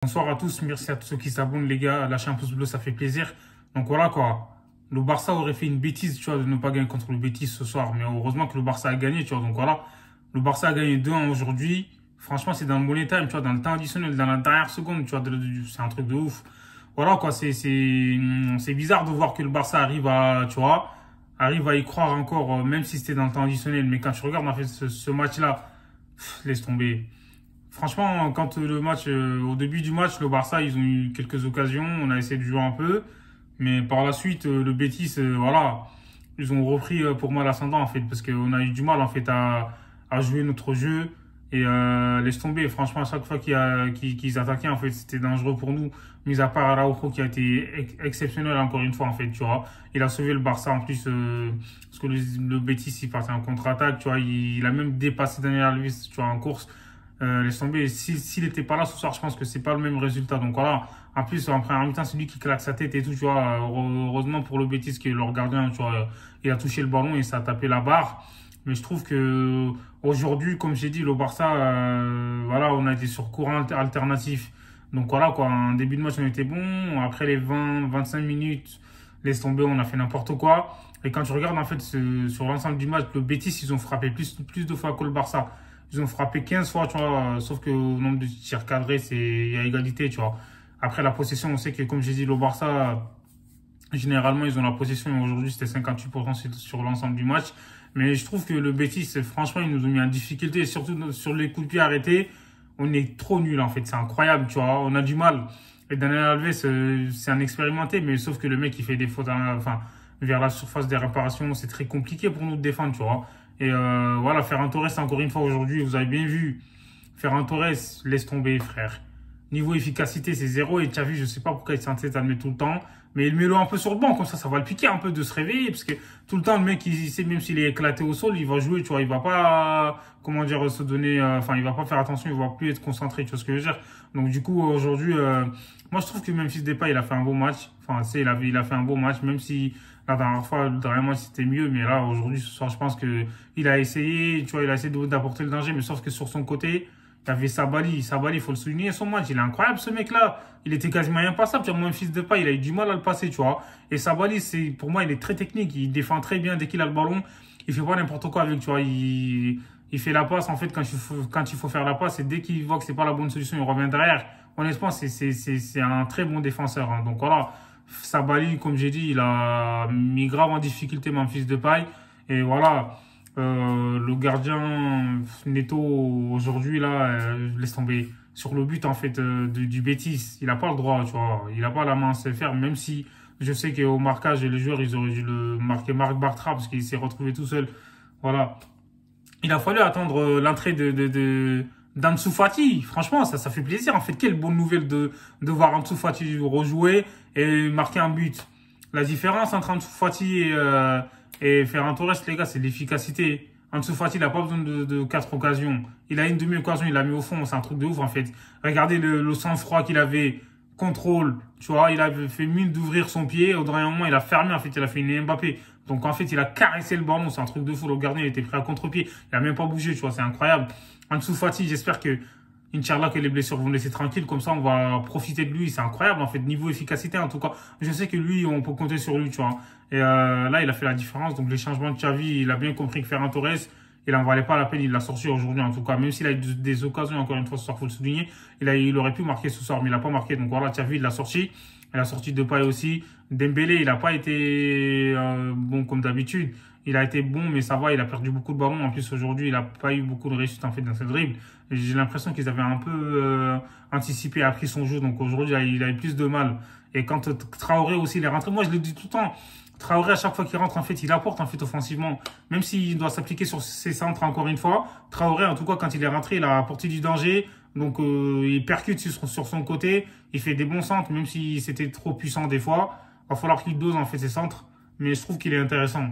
Bonsoir à tous, merci à tous ceux qui s'abonnent les gars, lâchez un pouce bleu, ça fait plaisir. Donc voilà quoi, le Barça aurait fait une bêtise, tu vois, de ne pas gagner contre le Betis ce soir, mais heureusement que le Barça a gagné, tu vois, donc voilà. Le Barça a gagné 2-1 aujourd'hui, franchement c'est dans le money time, tu vois, dans le temps additionnel, dans la dernière seconde, tu vois, c'est un truc de ouf. Voilà quoi, c'est bizarre de voir que le Barça arrive à, tu vois, arrive à y croire encore, même si c'était dans le temps additionnel, mais quand tu regardes en fait ce match-là, laisse tomber. Franchement, quand le match, au début du match, le Barça, ils ont eu quelques occasions. On a essayé de jouer un peu. Mais par la suite, le Betis, voilà, ils ont repris pour moi l'ascendant, en fait. Parce qu'on a eu du mal, en fait, à jouer notre jeu. Et laisse tomber. Franchement, à chaque fois qu'ils attaquaient, en fait, c'était dangereux pour nous. Mis à part Araujo qui a été exceptionnel, encore une fois, en fait, tu vois. Il a sauvé le Barça, en plus, parce que le Betis, il partait en contre-attaque, tu vois. Il a même dépassé Daniel Alves, tu vois, en course. Laisse tomber. S'il était pas là ce soir, je pense que c'est pas le même résultat. Donc voilà. En plus, en première mi-temps, c'est lui qui claque sa tête et tout, tu vois. Heureusement pour le Betis, qui est leur gardien, tu vois. Il a touché le ballon et ça a tapé la barre. Mais je trouve que aujourd'hui, comme j'ai dit, le Barça, voilà, on a été sur courant alternatif. Donc voilà, quoi. En début de match, on était bon. Après les 25 minutes, laisse tomber, on a fait n'importe quoi. Et quand tu regardes, en fait, sur l'ensemble du match, le Betis, ils ont frappé plus de fois que le Barça. Ils ont frappé 15 fois, tu vois, sauf que au nombre de tirs cadrés, il y a égalité, tu vois. Après la possession, on sait que, comme j'ai dit, le Barça, généralement, ils ont la possession. Aujourd'hui, c'était 58% sur l'ensemble du match. Mais je trouve que le Betis, franchement, ils nous ont mis en difficulté. Et surtout sur les coups de pied arrêtés, on est trop nul, en fait. C'est incroyable, tu vois. On a du mal. Et Daniel Alves, c'est un expérimenté, mais sauf que le mec, il fait des fautes, enfin, vers la surface des réparations. C'est très compliqué pour nous de défendre, tu vois. Et voilà, Ferran Torres, encore une fois, aujourd'hui, vous avez bien vu. Ferran Torres, laisse tomber, frère. Niveau efficacité, c'est zéro. Et Xavi, je sais pas pourquoi il s'entête à le mettre tout le temps. Mais il met le un peu sur le banc, comme ça va le piquer un peu de se réveiller. Parce que tout le temps, le mec, il sait, même s'il est éclaté au sol, il va jouer, tu vois. Il va pas, comment dire, se donner, enfin, il va pas faire attention, il va plus être concentré, tu vois ce que je veux dire. Donc, du coup, aujourd'hui, moi, je trouve que Memphis Depay, il a fait un beau match. Enfin, tu sais, il a fait un beau match, même si la dernière fois, le dernier match, c'était mieux. Mais là, aujourd'hui, ce soir, je pense que il a essayé, tu vois, il a essayé d'apporter le danger, mais sauf que sur son côté, il y avait Sabali. Sabali, il faut le souligner, son match, il est incroyable, ce mec-là. Il était quasiment impassable. Tu vois, mon fils de paille, il a eu du mal à le passer, tu vois. Et Sabali, pour moi, il est très technique. Il défend très bien dès qu'il a le ballon. Il fait pas n'importe quoi avec, tu vois. Il fait la passe, en fait, quand il faut faire la passe. Et dès qu'il voit que c'est pas la bonne solution, il revient derrière. Honnêtement, c'est un très bon défenseur, hein. Donc voilà. Sabali, comme j'ai dit, il a mis grave en difficulté mon fils de paille. Et voilà. Le gardien Neto aujourd'hui là, laisse tomber sur le but en fait du Betis. Il n'a pas le droit, tu vois. Il n'a pas la main à se faire, même si je sais qu'au marquage les joueurs ils auraient dû le marquer Marc Bartra parce qu'il s'est retrouvé tout seul. Voilà. Il a fallu attendre l'entrée d'Ansu Fati. Franchement, ça fait plaisir. En fait, quelle bonne nouvelle de voir Ansu Fati rejouer et marquer un but. La différence entre Ansu Fati et Ferran Torres, les gars, c'est l'efficacité. Ansu Fati, il n'a pas besoin de 4 occasions. Il a une demi-occasion, il l'a mis au fond. C'est un truc de ouf, en fait. Regardez le sang-froid qu'il avait. Contrôle, tu vois, il avait fait mine d'ouvrir son pied. Au dernier moment, il a fermé, en fait, il a fait une Mbappé. Donc, en fait, il a caressé le ballon. C'est un truc de fou. Le gardien, il était prêt à contre-pied. Il a même pas bougé, tu vois, c'est incroyable. Ansu Fati, j'espère que, Inch'Allah, que les blessures vont le laisser tranquille. Comme ça, on va profiter de lui. C'est incroyable, en fait, niveau efficacité, en tout cas. Je sais que lui, on peut compter sur lui, tu vois. Et là, il a fait la différence. Donc, les changements de Xavi, il a bien compris que Ferran Torres, il en valait pas la peine, il l'a sorti aujourd'hui en tout cas. Même s'il a eu des occasions, encore une fois, ce soir, faut le souligner. Il aurait pu marquer ce soir, mais il n'a pas marqué. Donc voilà, Xavi, il l'a sorti. Il a sorti Depay aussi. Dembélé, il n'a pas été bon comme d'habitude. Il a été bon, mais ça va, il a perdu beaucoup de ballons. En plus, aujourd'hui, il n'a pas eu beaucoup de réussite en fait dans ses dribbles. J'ai l'impression qu'ils avaient un peu anticipé, appris son jeu. Donc aujourd'hui, il a eu plus de mal. Et quand Traoré aussi, il est rentré, moi je le dis tout le temps. Traoré, à chaque fois qu'il rentre, en fait, il apporte en fait offensivement. Même s'il doit s'appliquer sur ses centres encore une fois. Traoré, en tout cas, quand il est rentré, il a apporté du danger. Donc, il percute sur son côté. Il fait des bons centres, même si c'était trop puissant des fois. Il va falloir qu'il dose en fait ses centres. Mais je trouve qu'il est intéressant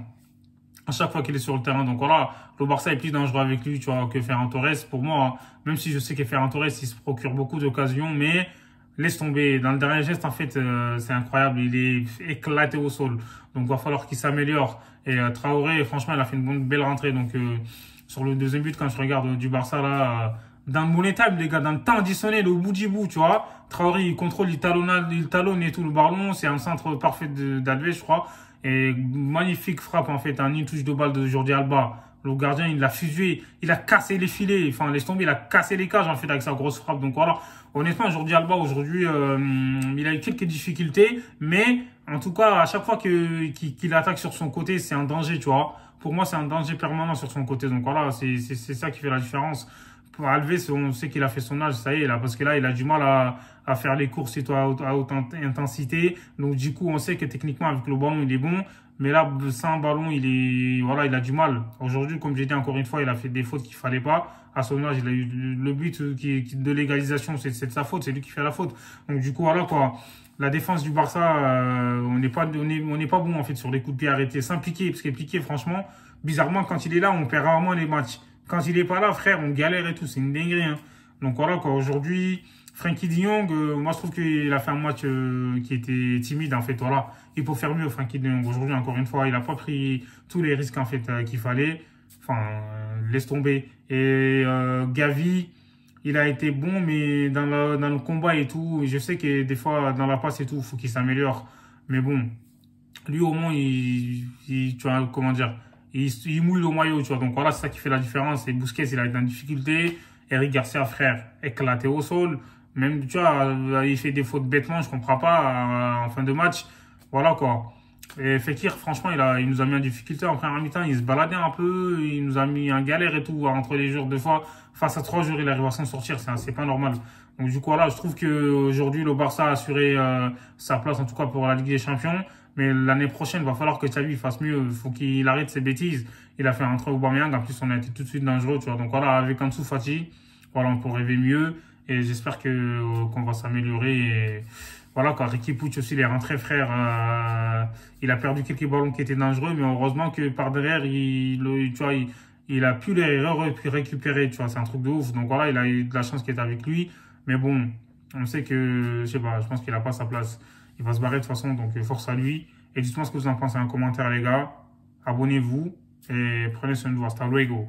à chaque fois qu'il est sur le terrain. Donc voilà, le Barça est plus dangereux avec lui, tu vois, que Ferran Torres. Pour moi, même si je sais que Ferran Torres, il se procure beaucoup d'occasions, mais laisse tomber. Dans le dernier geste, en fait, c'est incroyable. Il est éclaté au sol. Donc, il va falloir qu'il s'améliore. Et Traoré, franchement, il a fait une belle rentrée. Donc, sur le deuxième but, quand je regarde du Barça, là, dans le money time, les gars, dans le temps additionnel, au bout du bout, tu vois. Traoré, il contrôle, il talonne et tout le ballon. C'est un centre parfait d'Alves, je crois. Et magnifique frappe, en fait, une touche de balle de Jordi Alba. Le gardien, il l'a fusé, il a cassé les filets, enfin, laisse tomber, il a cassé les cages, en fait, avec sa grosse frappe. Donc voilà, honnêtement, Jordi Alba, aujourd'hui, il a eu quelques difficultés, mais en tout cas, à chaque fois qu'il attaque sur son côté, c'est un danger, tu vois. Pour moi, c'est un danger permanent sur son côté. Donc voilà, c'est ça qui fait la différence. Pour Alves, on sait qu'il a fait son âge, ça y est, là, parce que là, il a du mal à faire les courses et tout à haute intensité. Donc du coup, on sait que techniquement, avec le ballon, il est bon. Mais là, sans ballon, voilà, il a du mal. Aujourd'hui, comme j'ai dit encore une fois, il a fait des fautes qu'il fallait pas. À son âge, il a eu le but de l'égalisation, c'est de sa faute, c'est lui qui fait la faute. Donc du coup, voilà quoi. La défense du Barça, on n'est pas bon en fait sur les coups de pied arrêtés. S'impliquer, parce qu'impliquer, franchement, bizarrement, quand il est là, on perd rarement les matchs. Quand il est pas là, frère, on galère et tout, c'est une dinguerie. Hein. Donc voilà quoi. Aujourd'hui, Frenkie de Jong, moi je trouve qu'il a fait un match qui était timide en fait. Voilà, il peut faire mieux, Frenkie de Jong. Aujourd'hui, encore une fois, il a pas pris tous les risques en fait qu'il fallait. Enfin, laisse tomber. Et Gavi, il a été bon, mais dans le combat et tout, je sais que des fois dans la passe et tout, faut qu'il s'améliore. Mais bon, lui au moins, tu vois, comment dire, il mouille le maillot, tu vois. Donc voilà, c'est ça qui fait la différence. Et Busquets, il a été en difficulté. Eric Garcia, frère, éclaté au sol. Même, tu vois, il fait des fautes bêtement, je comprends pas, en fin de match. Voilà, quoi. Et Fekir, franchement, il nous a mis en difficulté en première mi-temps. Il se baladait un peu, il nous a mis en galère et tout, entre les jours. Deux fois, face à 3 jours, il arrive à s'en sortir, c'est pas normal. Donc, du coup, voilà, je trouve qu'aujourd'hui, le Barça a assuré sa place, en tout cas pour la Ligue des Champions. Mais l'année prochaine, il va falloir que Xavi fasse mieux. Il faut qu'il arrête ses bêtises. Il a fait un entre Aubameyang. En plus, on a été tout de suite dangereux, tu vois. Donc voilà, avec Ansu Fati, voilà, on peut rêver mieux. Et j'espère qu'on va s'améliorer. Et voilà, quoi. Riqui Puig aussi, il est rentré, frère. Il a perdu quelques ballons qui étaient dangereux. Mais heureusement que par derrière, tu vois, il a pu les récupérer. Tu vois, c'est un truc de ouf. Donc voilà, il a eu de la chance qu'il est avec lui. Mais bon, on sait que, je sais pas, je pense qu'il a pas sa place. Il va se barrer de toute façon, donc force à lui. Et dites-moi ce que vous en pensez en commentaire, les gars. Abonnez-vous et prenez soin de vous. Hasta luego.